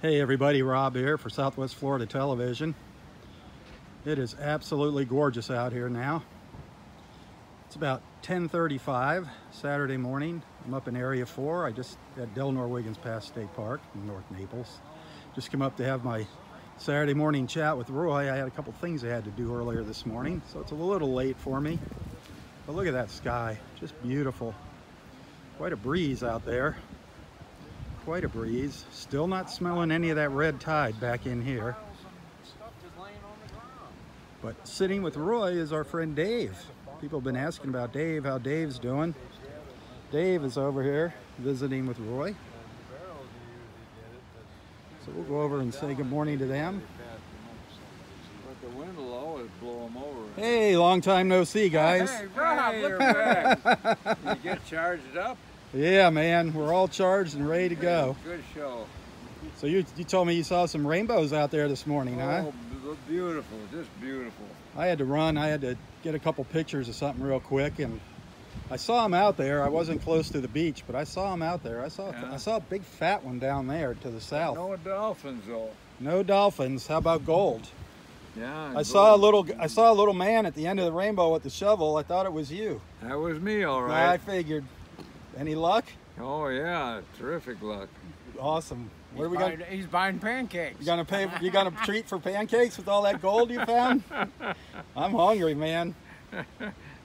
Hey everybody, Rob here for Southwest Florida Television. It is absolutely gorgeous out here now. It's about 10:35 Saturday morning. I'm up in Area 4. I just at Delnor Wiggins Pass State Park in North Naples. Just come up to have my Saturday morning chat with Roy. I had a couple things I had to do earlier this morning, so it's a little late for me. But look at that sky, just beautiful. Quite a breeze out there. Quite a breeze. Still not smelling any of that red tide back in here. But sitting with Roy is our friend Dave. People have been asking about Dave, how Dave's doing. Dave is over here visiting with Roy. So we'll go over and say good morning to them. But the wind will always blow them over. Hey, long time no see, guys. Hey, Rob, you're back. You get charged up? Yeah, man, we're all charged and ready to go. Good show. So you told me you saw some rainbows out there this morning, huh? Oh, beautiful, just beautiful. I had to run. I had to get a couple pictures of something real quick, and I saw them out there. I wasn't close to the beach, but I saw them out there. I saw a big fat one down there to the south. No dolphins though. No dolphins. How about gold? Yeah. I saw a little man at the end of the rainbow with the shovel. I thought it was you. That was me, all right. I figured. Any luck? Oh yeah, terrific luck. Awesome. What are we going? He's buying pancakes. You gonna treat for pancakes with all that gold you found? I'm hungry, man.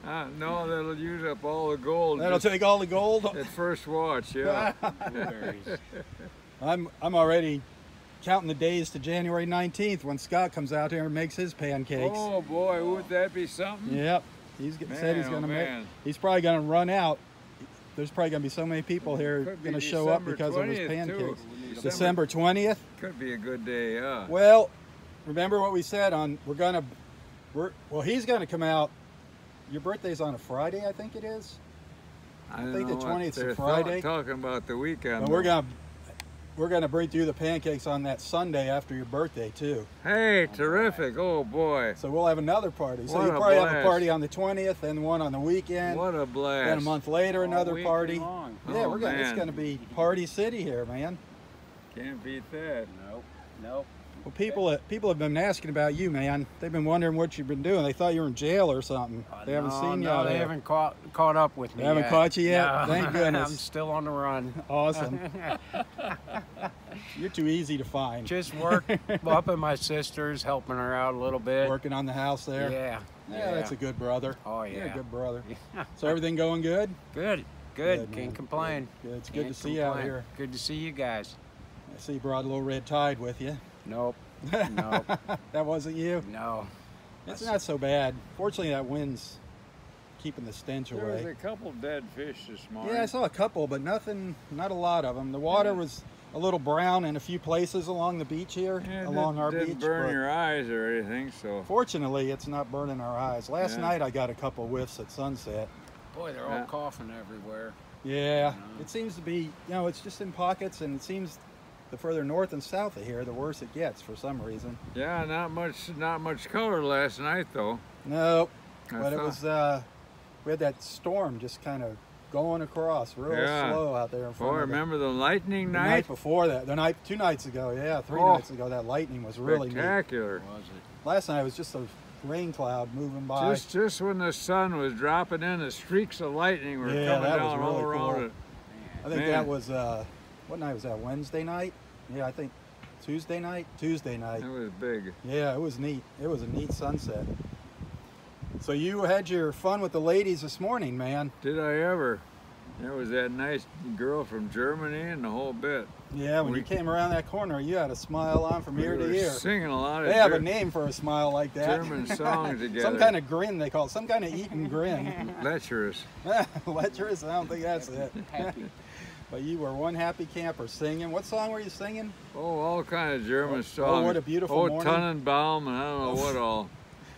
No, that'll use up all the gold. That'll take all the gold? At first watch, yeah. I'm already counting the days to January 19th when Scott comes out here and makes his pancakes. Oh boy, would that be something? Yep. Said he's gonna make. He's probably gonna run out. There's probably going to be so many people here going to show up because of his pancakes. December 20th? Could be a good day, yeah. Well, remember what we said on, he's going to come out. Your birthday's on a Friday, I think it is. I think the 20th is a Friday. Talking about the weekend. But we're going to bring through the pancakes on that Sunday after your birthday, too. Hey, terrific. Oh, boy. So we'll have another party. So you'll probably have a party on the 20th and one on the weekend. What a blast. Then a month later, another party. Long. Yeah, it's going to be party city here, man. Can't beat that. Nope. Well, people have been asking about you, man. They've been wondering what you've been doing. They thought you were in jail or something. They haven't seen you out there. They haven't caught up with me. They haven't caught you yet? No. Thank goodness. I'm still on the run. Awesome. You're too easy to find. Just work up at my sister's, helping her out a little bit. Working on the house there? Yeah. That's a good brother. Oh, yeah. You're a good brother. So everything going good? Good. Can't complain. Good. It's good to see you out here. Good to see you guys. I see you brought a little red tide with you. Nope. That wasn't you? No. It's not so bad. Fortunately, that wind's keeping the stench away. There was a couple dead fish this morning. Yeah, I saw a couple, but not a lot of them. The water was a little brown in a few places along the beach here, along our beach. Didn't burn your eyes or anything, so. Fortunately, it's not burning our eyes. Last night I got a couple whiffs at sunset. Boy, they're all coughing everywhere. Yeah, it seems to be, it's just in pockets, and it seems the further north and south of here, the worse it gets for some reason. Yeah, not much color last night though. No, but it was, we had that storm just kind of going across real slow out there in front of us. Remember the lightning night? The night before that, 2 nights ago, 3 nights ago, that lightning was really spectacular. Was it? Last night was just a rain cloud moving by. Just when the sun was dropping in, the streaks of lightning were coming down all around it. I think that was, what night was that, Wednesday night? Yeah, I think Tuesday night? Tuesday night. It was big. Yeah, it was neat. It was a neat sunset. So you had your fun with the ladies this morning, man. Did I ever? There was that nice girl from Germany and the whole bit. Yeah, when you came around that corner, you had a smile on from ear to ear. Singing a lot of They have a name for a smile like that. German songs together. Some kind of grin, they call it. Some kind of eaten grin. Lecherous. Lecherous? I don't think that's it. Happy. But you were one happy camper singing. What song were you singing? Oh, all kind of German songs. Oh, what a beautiful morning. Tannenbaum and I don't know what all.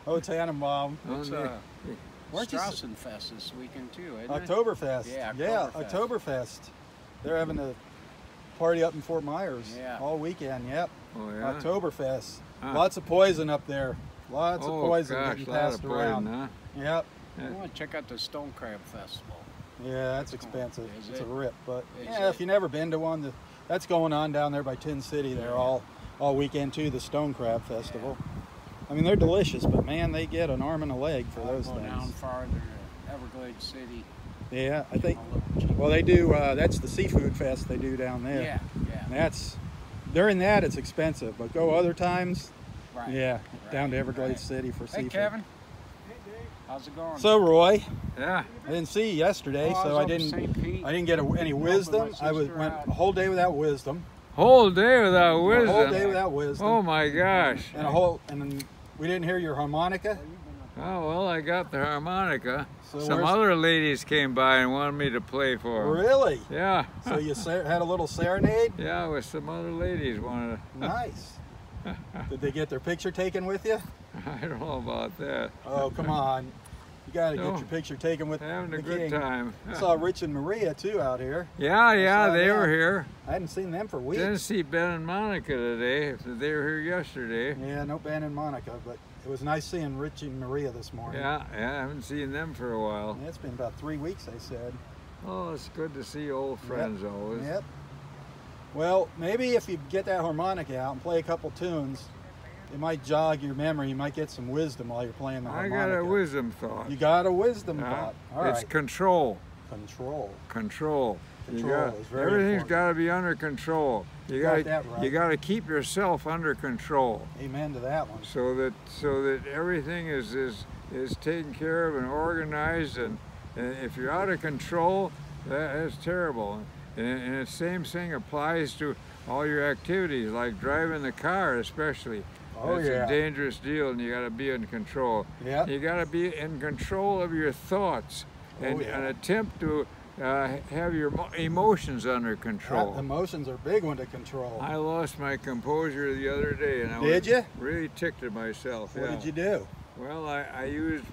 Oh, Tannenbaum. It's Strassenfest this weekend too, isn't it? Oktoberfest. Yeah, Oktoberfest. They're having a party up in Fort Myers all weekend, yep. Oh, yeah? Oktoberfest. Lots of poison up there. Lots of poison getting passed around. Huh? Yep. I want to check out the Stone Crab Festival. Yeah, that's expensive. It's a rip, but Is if you've never been to one, That's going on down there by Tin City there all weekend too, the Stone Crab Festival. I mean, they're delicious, but man, they get an arm and a leg for those things. Down farther to Everglades City. Yeah, I think, well, they do, that's the seafood fest they do down there. Yeah, yeah. And during that, it's expensive, but go other times, Right. yeah, Right. down to Everglades City for seafood. Hey, Kevin. How's it going? So, Roy, Yeah. I didn't see you yesterday, Oh, so I I was up in didn't St. Pete. get any wisdom. my I sister went out. a whole day without wisdom. Whole day without A wisdom. whole day without wisdom. Oh my gosh. And then we didn't hear your harmonica. Oh, well, I got the harmonica. So Some where's- other ladies came by and wanted me to play for them. Really? Yeah. So you had a little serenade? Yeah, with some other ladies wanted Nice. Did they get their picture taken with you? I don't know about that. Oh, come on. You got to No. get your picture taken with Having the a good king. time. I saw Rich and Maria too out here. Yeah, saw they that. were here. I hadn't seen them for weeks. Didn't see Ben and Monica today. They were here yesterday. Yeah, no Ben and Monica, but it was nice seeing Rich and Maria this morning. Yeah, I haven't seen them for a while. Yeah, it's been about 3 weeks, they said. Oh, it's good to see old friends always. Yep. Well, maybe if you get that harmonica out and play a couple tunes, it might jog your memory. You might get some wisdom while you're playing the I harmonica. got a wisdom thought. You got a wisdom Yeah. thought. All It's right. control. Control. Control. Control is very everything's important. got to be under control. You Got got that right. You got to keep yourself under control, Amen to that one. so that everything is taken care of and organized. And if you're out of control, that's terrible. And the same thing applies to all your activities, like driving the car, especially. Oh, It's yeah. a dangerous deal, and you got to be in control. Yep. You got to be in control of your thoughts, and, Oh, yeah. and attempt to have your emotions under control. Emotions are a big one to control. I lost my composure the other day, and I Did was ya? really ticked at myself. What yeah. did you do? Well, I used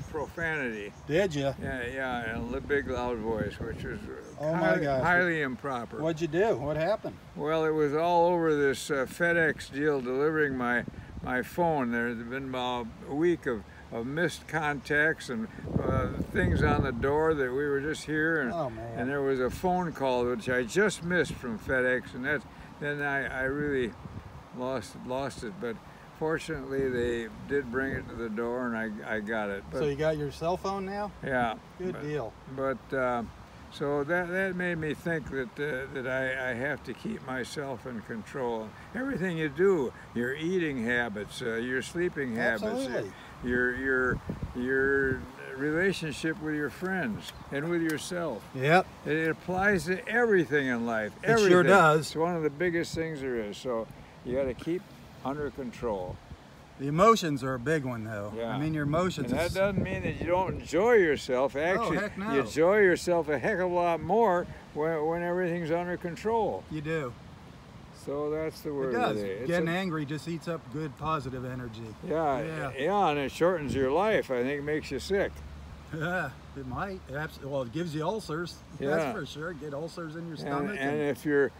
profanity. Did you? Yeah, in a big loud voice, which was Oh, my gosh. highly improper. What'd you do? What happened? Well, it was all over this FedEx deal delivering my phone. There's been about a week of missed contacts and things on the door that we were just here, and, Oh, man. and there was a phone call which I just missed from FedEx, and then I really lost it. But fortunately, they did bring it to the door, and I got it. But So you got your cell phone now? yeah, Good deal. But so that made me think that I have to keep myself in control. Everything you do, your eating habits, your sleeping habits, Absolutely. your relationship with your friends and with yourself. Yep. It applies to everything in life. It sure Everything. does. It's one of the biggest things there is. So you got to keep under control. The emotions are a big one, though. Yeah. I mean, your emotions. And that doesn't mean that you don't enjoy yourself. Actually, heck no. you enjoy yourself a heck of a lot more when everything's under control. You do. So that's the It word does. of the day. It's Getting angry just eats up good, positive energy. yeah, and it shortens your life. I think it makes you sick. Yeah, it might. Well, it gives you ulcers. Yeah. That's for sure. Get ulcers in your stomach. And if you're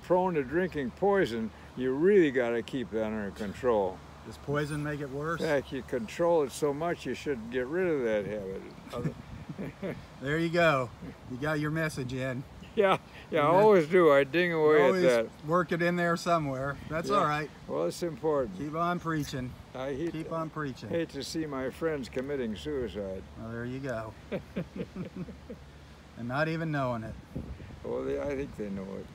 prone to drinking poison, you really got to keep that under control. Does poison make it worse? In fact, you control it so much, you should get rid of that habit. There you go. You got your message in. Yeah, I always do. I ding away at Always that. work it in there somewhere. That's Yeah. all right. Well, it's important. Keep on preaching. I Keep on preaching. hate to see my friends committing suicide. Well, there you go. And not even knowing it. Well, I think they know it.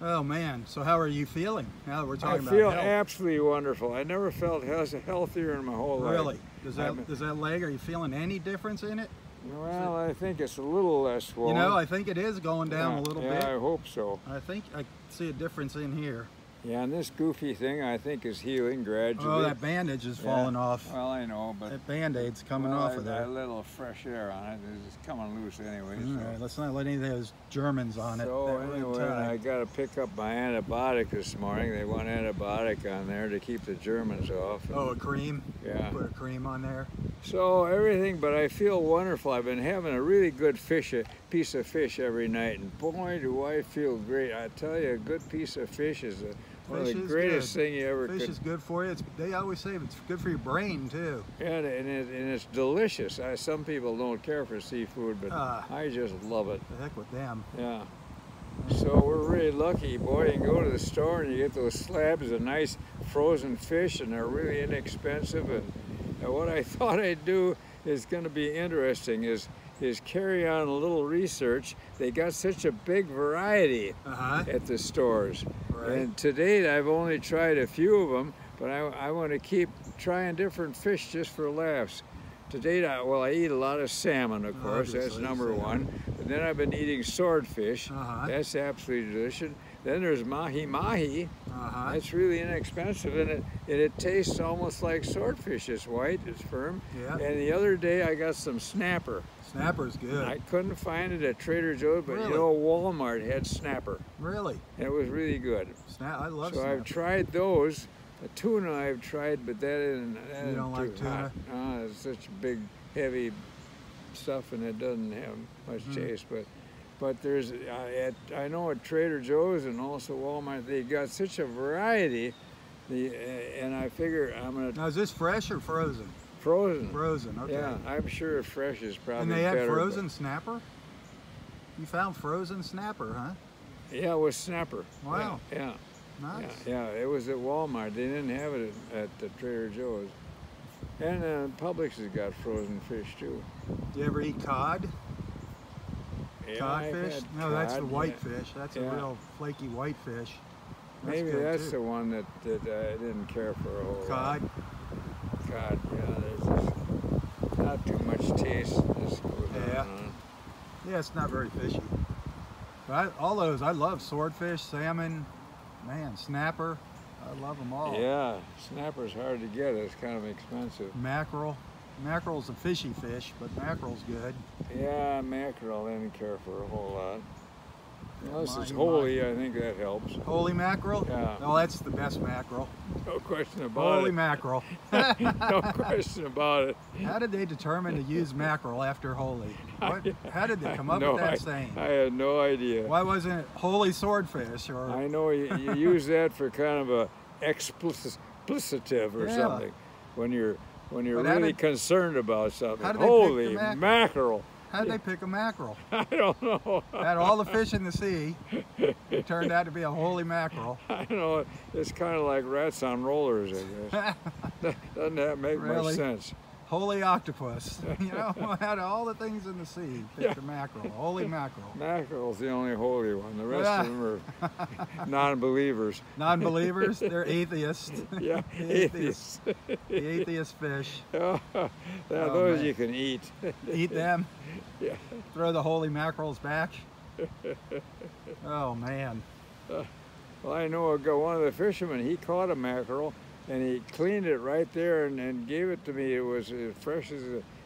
Oh man, so how are you feeling now that we're I talking feel about health? absolutely wonderful. I never felt healthier in my whole life. Really? Does that leg, are you feeling any difference in it? Well, I think it's a little less swollen. You know, I think it is going down a little yeah, bit. I hope so. I think I see a difference in here. Yeah, and this goofy thing I think is healing gradually. Oh, that bandage is falling off. Well, I know, but That Band-Aid's coming off of I there. a little fresh air on it. It's coming loose anyway. All right, let's not let any of those Germans on it. So that red anyway, tide. I got to pick up my antibiotic this morning. They want antibiotic on there to keep the Germans off. Oh, a cream? Yeah. Put a cream on there. So everything, but I feel wonderful. I've been having a really good piece of fish every night, and boy, do I feel great. I tell you, a good piece of fish is one of the Fish is greatest good. thing you ever Fish could. is good for you. They always say it's good for your brain too. Yeah, and it's delicious. Some people don't care for seafood, but Ah. I just love it. The heck with them. Yeah. So we're really lucky, boy. You can go to the store and you get those slabs of nice frozen fish, and they're really inexpensive. And what I thought I'd do is going to be interesting is carry on a little research. They got such a big variety at the stores. Right. And to date, I've only tried a few of them, but I want to keep trying different fish just for laughs. To date, I eat a lot of salmon, of course. That's number one. But then I've been eating swordfish. That's absolutely delicious. Then there's mahi-mahi. That's really inexpensive, and it tastes almost like swordfish. It's white, it's firm. Yeah. And the other day, I got some snapper. Snapper's good. I couldn't find it at Trader Joe's, but Really? you know, Walmart had snapper. Really? And it was really good. I love So snapper. I've tried those. The tuna I've tried, but that isn't You don't like too tuna? hot. It's such big, heavy stuff, and it doesn't have much taste. But there's, I know at Trader Joe's and also Walmart, they got such a variety. And I figure I'm gonna. Now, is this fresh or frozen? Frozen. Frozen, okay. Yeah, I'm sure fresh is probably And they had better, frozen snapper? You found frozen snapper, huh? Yeah, it was snapper. Wow. Yeah. Nice. Yeah, it was at Walmart. They didn't have it at the Trader Joe's. And Publix has got frozen fish too. Do you ever eat cod? Yeah, Codfish? I've had No, that's the cod, white yeah. fish. That's a Yeah. real flaky white fish. Maybe good, that's too. the one that I didn't care for a whole Cod? lot. Cod, yeah, there's just not too much taste. Just goes Yeah. on. Yeah, it's not very fishy. But all those, I love swordfish, salmon, man, snapper. I love them all. Yeah, snapper's hard to get. It's kind of expensive. Mackerel. Mackerel's a fishy fish, but mackerel's good. Yeah, mackerel I didn't care for a whole lot. Unless it's Mahi-mahi. holy, I think that helps. Holy mackerel? Yeah. No, that's the best mackerel. No question about Holy it. mackerel. No question about it. How did they determine to use mackerel after holy? What? How did they come up with that saying? I had no idea. Why wasn't it holy swordfish or? I know you use that for kind of a explicitive or Yeah. something when you're But how really did- concerned about something. how did they pick Holy the mackerel! How did they pick a mackerel? I don't know. Had all the fish in the sea. It turned out to be a holy mackerel. I know it's kind of like rats on rollers, I guess. Doesn't that make much Really? sense? Holy octopus. You know, out of all the things in the sea, picked a mackerel. Holy mackerel. Mackerel's the only holy one. The rest of them are non-believers. Non-believers, they're atheists. Yeah, The atheists. The atheist fish. Yeah, Oh, those man. you can eat. Eat them. Yeah. Throw the holy mackerels back. Oh man. Well, I know one of the fishermen, he caught a mackerel and he cleaned it right there and gave it to me. It was as fresh as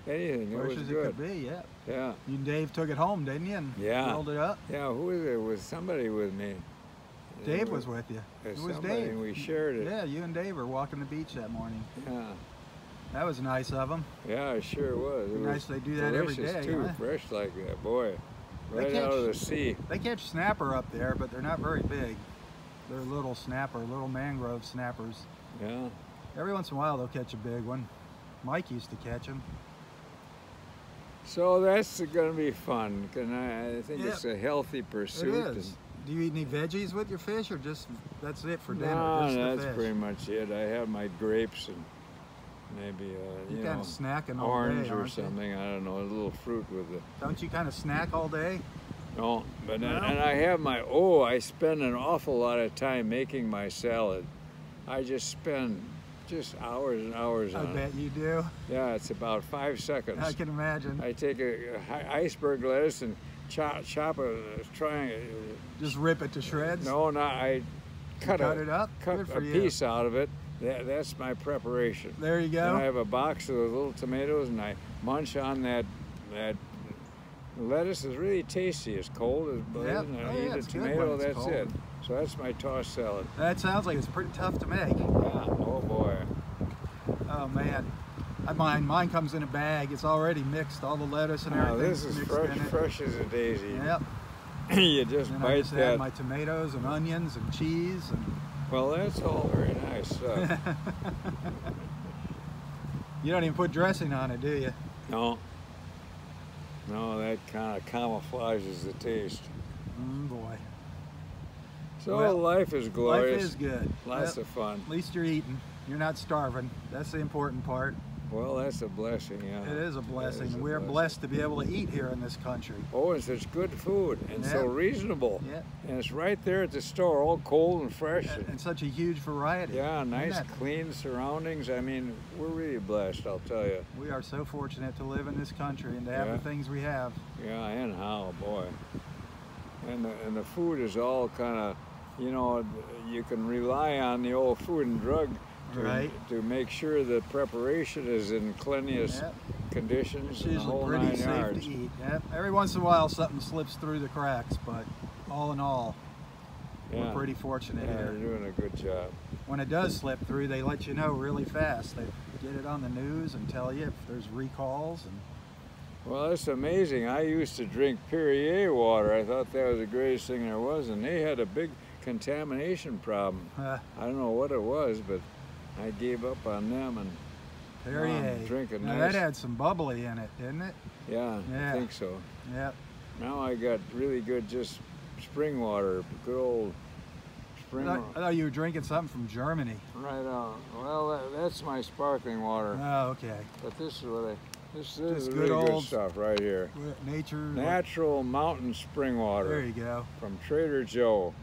anything. Fresh it was as good. it could be, yeah. Yeah. You and Dave took it home, didn't you? And Yeah. rolled it up. Yeah, who was it? Was somebody with me? Dave was with you. It was somebody, Dave. and we shared it. Yeah, you and Dave were walking the beach that morning. Yeah. That was nice of them. Yeah, it sure was. It Nice was they do that every delicious, day, too, huh? fresh like that, boy. They Right out of the catch- sea. They catch snapper up there, but they're not very big. They're little snapper, little mangrove snappers. Yeah. Every once in a while they'll catch a big one. Mike used to catch them. So that's going to be fun, and I think Yeah. it's a healthy pursuit. It is. Do you eat any veggies with your fish, or just that's it for dinner? No, just the that's fish? pretty much it. I have my grapes and maybe You you kind know, of snacking all orange day, or aren't you? something. I don't know, a little fruit with it. Don't you kind of snack all day? No, but No? and I have my I spend an awful lot of time making my salad. I just spend just hours and hours I on it. bet you do. Yeah, it's about 5 seconds. I can imagine. I take a iceberg lettuce and chop a triangle. Just rip it to shreds. No, I cut it up? cut Good a for you. piece out of it. That's my preparation. There you Then I go. have a box of those little tomatoes, and I munch on that lettuce. Is really tasty. It's cold as butter, Yep. and Oh, I yeah, eat a it's good tomato. when it's That's cold. it. So that's my tossed salad. That sounds like it's pretty tough to make. Yeah. Oh boy. Oh man. Mine comes in a bag. It's already mixed. All the lettuce and Now everything. this is mixed fresh, in it. fresh as a daisy. Yep. You just And I bite just add that. my tomatoes and onions and cheese and Well, that's all very nice stuff. you don't even put dressing on it, do you? No. No, that kind of camouflages the taste. Boy. So Well, life is glorious. Life is good. Lots Well, of fun. At least you're eating. You're not starving. That's the important part. Well, that's a blessing, yeah. It is a blessing. That is a We're blessing. blessed to be able to eat here in this country. Oh, and such good food, and so Yeah. reasonable. Yeah. And it's right there at the store, all cold and fresh. And such a huge variety. Yeah, Isn't nice, that- clean surroundings. I mean, we're really blessed, I'll tell you. We are so fortunate to live in this country and to have Yeah. the things we have. Yeah, and how, boy. And the food is all kind of, you know, you can rely on the old food and drug to make sure the preparation is in cleanliest Yep. conditions It's and the usually whole pretty 9 safe yards. to eat. Yep. Every once in a while something slips through the cracks, but all in all, Yeah. we're pretty fortunate Yeah, here. they're doing a good job. When it does slip through, they let you know really fast. They get it on the news and tell you if there's recalls. And Well, it's amazing. I used to drink Perrier water. I thought that was the greatest thing there was, and they had a big contamination problem. I don't know what it was, but I gave up on them and Perrier. drinking Now nice. that had some bubbly in it, didn't it? Yeah, Yeah. I think so. Yep. Now I got really good just spring water, good old spring I water. thought you were drinking something from Germany. Right on. Well, that's my sparkling water. Oh, okay. But this is what this Just is good really good old- stuff right here. Nature. Natural mountain spring water. There you go. From Trader Joe.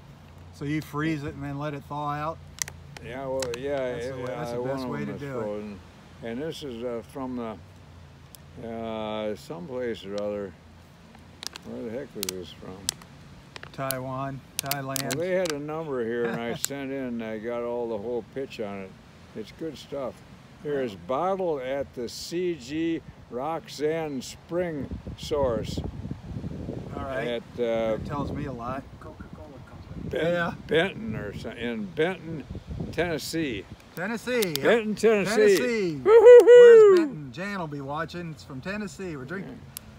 So you freeze it and then let it thaw out? Yeah, well, yeah, That's the way- that's the one best of way them to is do it. frozen. And this is from the someplace or other. Where the heck was this from? Taiwan, Thailand. Well, they had a number here, and I sent in. I got all the whole pitch on it. It's good stuff. Here is bottled at the CG Roxanne Spring Source All right. at That tells me a lot. Coca-Cola Company. Yeah. Benton or something, in Benton, Tennessee. Tennessee. Yep. Benton, Tennessee. Tennessee. Woo-hoo-hoo! Where's Benton? Jan will be watching. It's from Tennessee. We're drinking.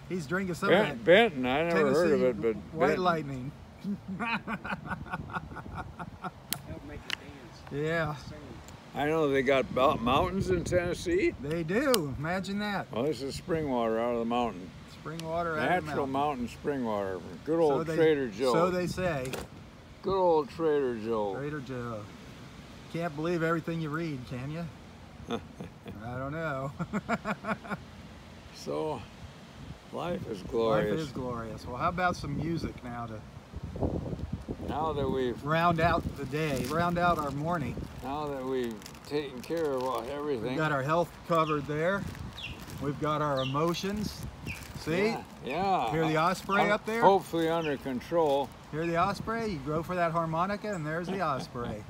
He's drinking some of that Benton, I never Tennessee heard of it, but White Benton. Lightning. Help make you dance. Yeah, Sing. I know they got mountains in Tennessee. they do. Imagine that. Well, this is spring water out of the mountain. Spring water out of the Natural mountain. mountain spring water. Good old So they- Trader Joe. So they say. Good old Trader Joe. Trader Joe. Can't believe everything you read, can you? I don't know. So, life is Life glorious. is glorious. Well, how about some music now to Now that we've round out the day, round out our morning? taken care of everything. We've got our health covered there. We've got our emotions. See? Yeah. Hear the osprey up there? Hopefully under control. Hear the osprey? You go for that harmonica and there's the osprey.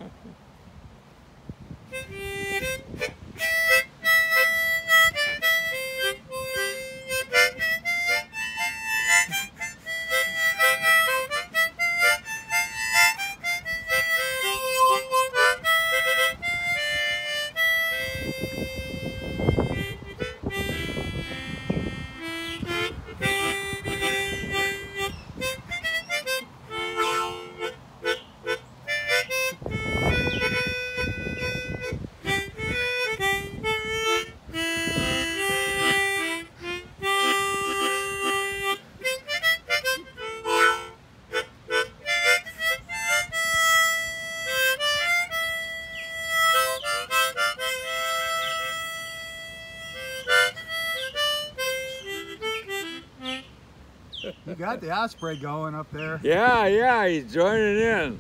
You got the osprey going up there. Yeah, he's joining in.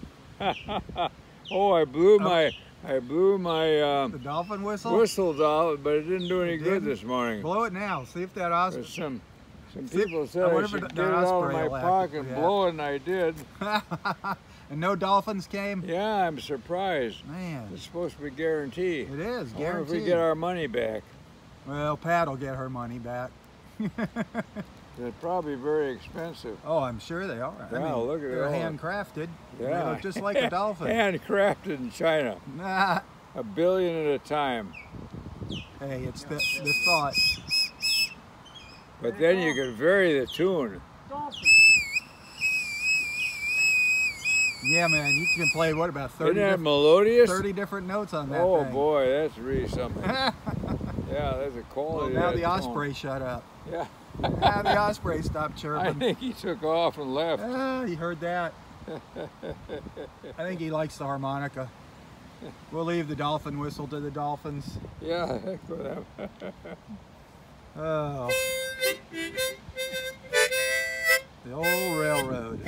Oh, I blew my The dolphin whistle? whistle out, but it didn't do any It good didn't? this morning. Blow it now. See if that osprey. There's some See, people I said I wonder if should that get it out of osprey my will act- pocket and yeah. blow it, and I did. And no dolphins came? Yeah, I'm surprised. Man, It's supposed to be guaranteed. it is I wonder if guaranteed. we get our money back. Well, Pat will get her money back. They're probably very expensive. Oh, I'm sure they are. I Yeah, mean, look at it they're all. handcrafted. They Yeah. look just like a dolphin. Handcrafted in China. Nah. $1 billion at a time. Hey, it's the thought. But then you can vary the tune. Dolphin. Yeah, man, you can play, what, about 30, Isn't that diff- melodious? 30 different notes on that Oh thing. boy, that's really something. Yeah, that's a Well, quality. now of the that osprey shut up. tone. Yeah. Now the osprey stopped I chirping. think he took off and left. Ah, you heard that. I think he likes the harmonica. We'll leave the dolphin whistle to the dolphins. Yeah, heck with them. Oh. The old railroad.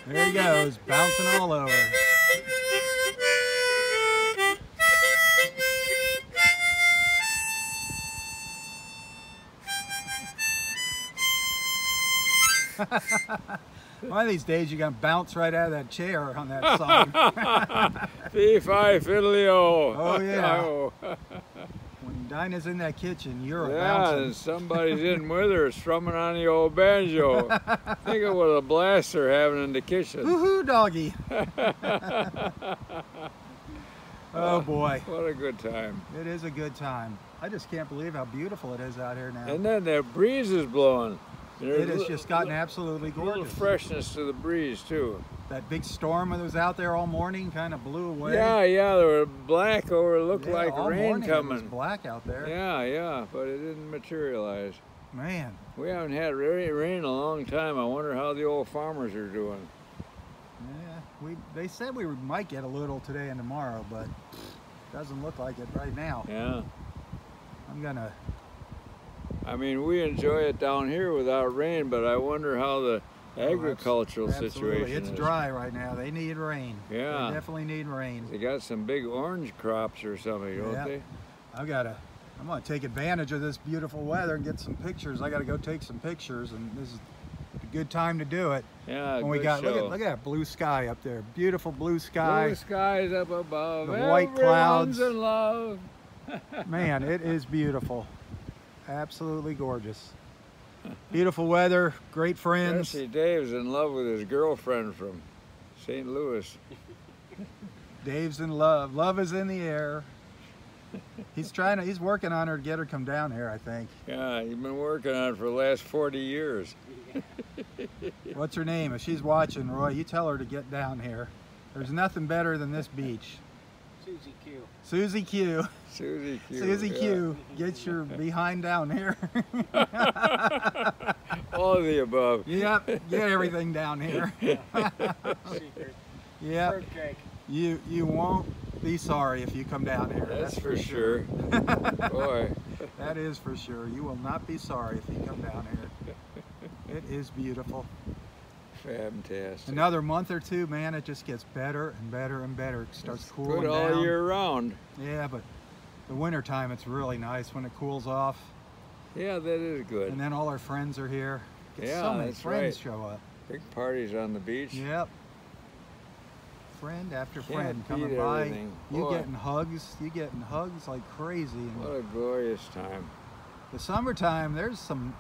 There he goes, bouncing all over. One of these days you're gonna bounce right out of that chair on that song. Fee-fi fiddly-o. Oh yeah. Oh. When Dinah's in that kitchen, you're Yeah, bouncing. and somebody's in with her strumming on the old banjo. Think of what a blast they're having in the kitchen. Woohoo, doggy. Oh boy. What a good time. It is a good time. I just can't believe how beautiful it is out here now. And then that breeze is blowing. It has just gotten absolutely A little gorgeous. freshness to the breeze too. That big storm that was out there all morning kind of blew away. Yeah, yeah, they were black over, it looked Yeah, like all rain morning It was coming. black out there. Yeah, yeah, but it didn't materialize. Man, We haven't had rain in a long time. I wonder how the old farmers are doing. yeah. They said we might get a little today and tomorrow, but doesn't look like it right now. Yeah. I'm gonna. I mean, we enjoy it down here without rain, but I wonder how the agricultural Absolutely. situation It's is. dry right now. They need rain. Yeah. They definitely need rain. They got some big orange crops or something, don't Yeah. they? I'm gonna take advantage of this beautiful weather and get some pictures. I gotta go take some pictures, and this is a good time to do it. Yeah, When we good got show. look at that blue sky up there, beautiful blue sky. Blue skies up above, The white everyone's clouds. in love. Man, it is beautiful. Absolutely gorgeous. Beautiful weather, great friends. Jesse Dave's in love with his girlfriend from St. Louis. Dave's in love. Love is in the air. He's working on her to get her to come down here, I think. Yeah, he's been working on it for the last 40 years. What's her name? If she's watching, Roy, you tell her to get down here. There's nothing better than this beach. Susie Q. Susie Q. Susie Q. Susie yeah. Q. Get your behind down here. All of the above. Yep, get everything down here. Secret. Yep, Bird cake. you won't be sorry if you come down here. That's for sure. Boy. That is for sure. You will not be sorry if you come down here. It is beautiful. Fantastic. Another month or two, man, it just gets better and better and better. It starts cooling Good all down. year round. Yeah, but the winter time, it's really nice when it cools off. Yeah, that is good. And then all our friends are here. Yeah, so many that's friends right. show up. Big parties on the beach. Yep. Friend after Can't friend beat coming by. everything. You Boy. getting hugs. You getting hugs like crazy. And What a glorious time. the summertime, there's some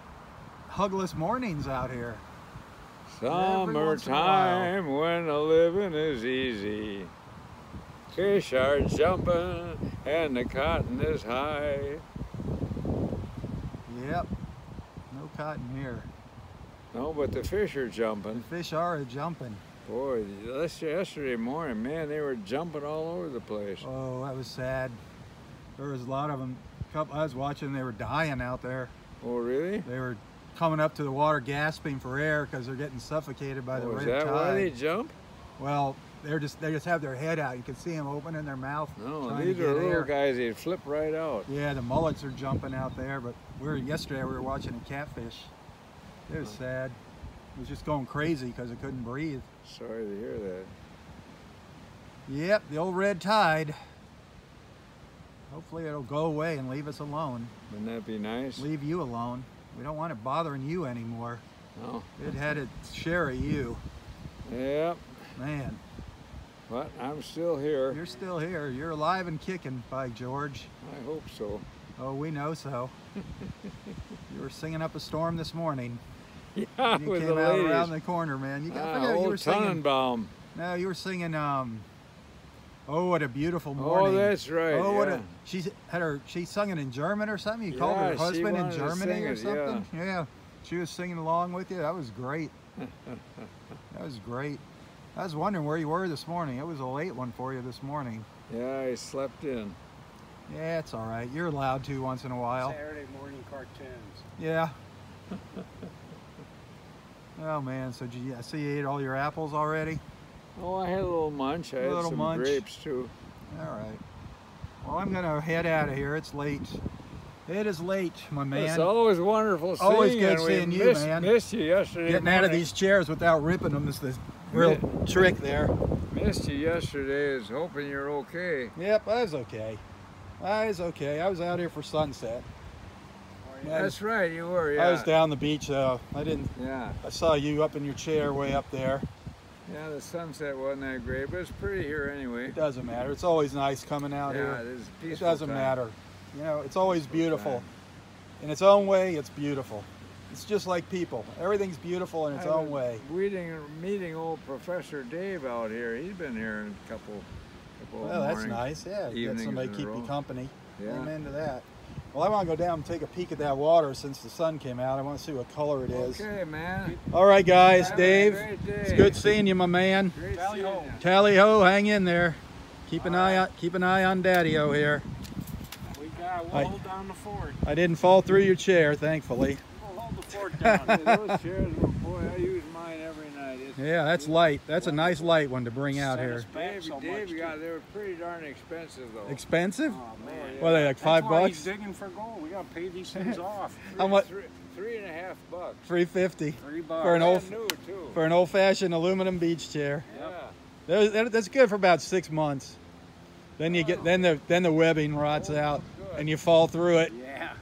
hugless mornings out here. Every once in a Summertime when the living is easy. Fish are jumping and the cotton is high. Yep. No cotton here. No, but the fish are jumping. The fish are jumping. Boy, yesterday morning, man, they were jumping all over the place. Oh, that was sad. There was a lot of them. I was watching, they were dying out there. Oh, really? They were coming up to the water gasping for air because they're getting suffocated by the Oh, is red that tide. why they jump? Well, they just have their head out. You can see them opening their mouth. No, trying to these get are little air. guys, they flip right out. Yeah, the mullets are jumping out there, but yesterday we were watching a catfish. It was sad. It was just going crazy because it couldn't breathe. Sorry to hear that. Yep, the old red tide. Hopefully it'll go away and leave us alone. Wouldn't that be nice? Leave you alone. We don't want it bothering you anymore. No. It had its share of you. Yep. Man, But I'm still here. you're still here. You're alive and kicking, by George. I hope so. Oh, we know so. You were singing up a storm this morning. Yeah, You with came the out ladies. around the corner, man. You got Old you were singing. Tannenbaum. No, you were singing. Oh, what a beautiful morning. Oh, that's right. Oh, what yeah. she sung it in German or something? You called Yeah, her she husband in wanted to Germany sing or it, something? Yeah. She was singing along with you. That was great. That was great. I was wondering where you were this morning. It was a late one for you this morning. Yeah, I slept in. Yeah, it's all right. You're allowed to once in a while. Saturday morning cartoons. Yeah. Oh man, so I see you ate all your apples already? Oh, I had a little munch. I A had little some munch. grapes too. All right. Well, I'm gonna head out of here. It's late. It is late, my man. It's always wonderful seeing Always you. good and we seeing you, man. Missed you yesterday Getting out of morning. these chairs without ripping them is the real trick there. Missed you yesterday. Is hoping you're okay. Yep, I was okay. I was okay. I was out here for sunset. Yeah, That's right, you were. Yeah. I was down the beach though. Yeah. I saw you up in your chair way up there. Yeah, the sunset wasn't that great, but it's pretty here anyway. It doesn't matter. It's always nice coming out Yeah, here. it is It peaceful. doesn't time. matter. You know, it's always Peaceful beautiful. time. In its own way, it's beautiful. It's just like people. Everything's beautiful in its I own was way. meeting old Professor Dave out here. He's been here a couple Well, that's mornings. nice. Yeah, you get evenings somebody in a keep you row. company. Yeah. Amen to that. Well, I want to go down and take a peek at that water since the sun came out. I want to see what color it is. Okay, man. All right, guys. Have a Dave, great day. it's good seeing you, my man. Great Tally seeing ho. you. Tally ho, hang in there. Keep an eye on Daddy-O here. We'll hold down the fort. I didn't fall through your chair, thankfully. We'll hold the fort down. Hey, those chairs, boy, I use mine every night. It's Yeah, that's light. That's a nice light one to bring out Set here. us back so much, Dave too. got, they were pretty darn expensive though. Expensive? Oh, man. yeah. What are they, like That's why $5? he's digging for gold. We gotta pay these things off. How much? $3.50. $3.50 $3. for an old Brand new too. for an old-fashioned aluminum beach chair. Yeah. That's good for about 6 months. Then you get then the webbing rots out good. and you fall through it. Yeah.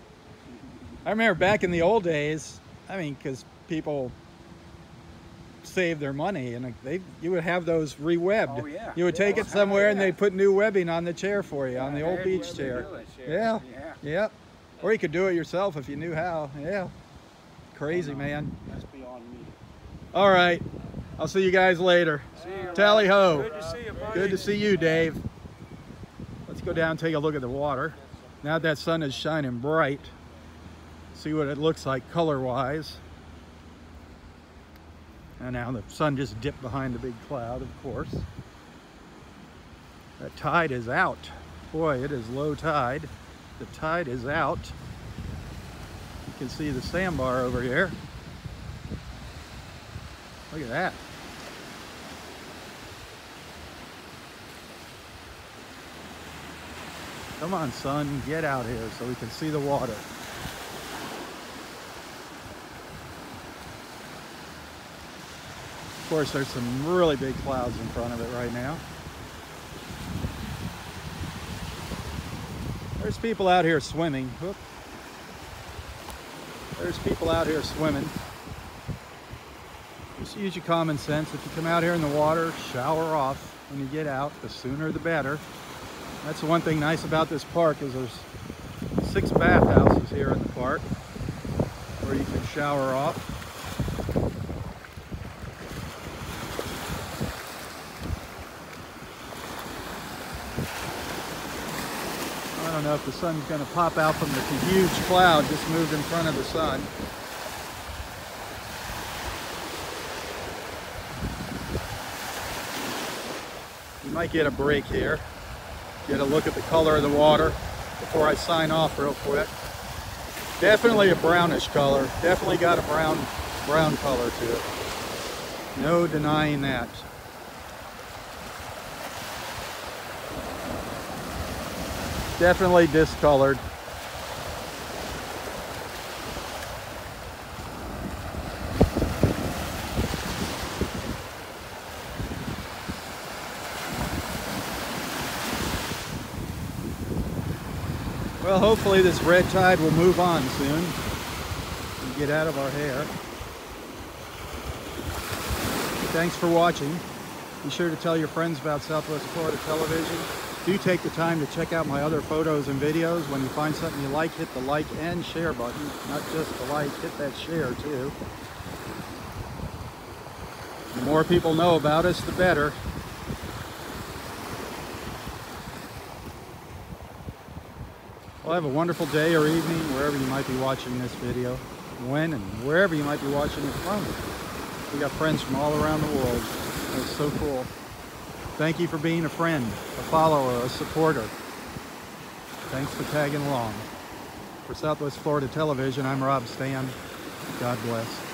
I remember back in the old days. I mean, because people saved their money and you would have those re-webbed. Oh, yeah. You would take it somewhere and they'd put new webbing on the chair for you, on the old Had beach webbing chair. do it. Yeah. Yeah. Yep. Or you could do it yourself if you knew how. Yeah. Crazy, man. That's beyond me. All right. I'll see you guys later. See you. Tally ho. Good to see you, buddy. Good to see you, Dave. Let's go down and take a look at the water. Now that sun is shining bright, see what it looks like color-wise. And now the sun just dipped behind the big cloud, of course. That tide is out. Boy, it is low tide. The tide is out. You can see the sandbar over here. Look at that. Come on, son, get out here so we can see the water. Of course, there's some really big clouds in front of it right now. There's people out here swimming. Whoop. There's people out here swimming. Just use your common sense. If you come out here in the water, shower off when you get out. The sooner the better. That's the one thing nice about this park is there's 6 bathhouses here in the park where you can shower off. I don't know if the sun's going to pop out from the huge cloud just moved in front of the sun. You might get a break here. Get a look at the color of the water before I sign off real quick. Definitely a brownish color. Definitely got a brown color to it. No denying that. Definitely discolored. Well, hopefully this red tide will move on soon and get out of our hair. Thanks for watching. Be sure to tell your friends about Southwest Florida Television. Do take the time to check out my other photos and videos. When you find something you like, hit the like and share button. Not just the like, hit that share too. The more people know about us, the better. Well, have a wonderful day or evening wherever you might be watching this video. When and wherever you might be watching it from. We got friends from all around the world. That's so cool. Thank you for being a friend, a follower, a supporter. Thanks for tagging along. For Southwest Florida Television, I'm Robb Stan. God bless.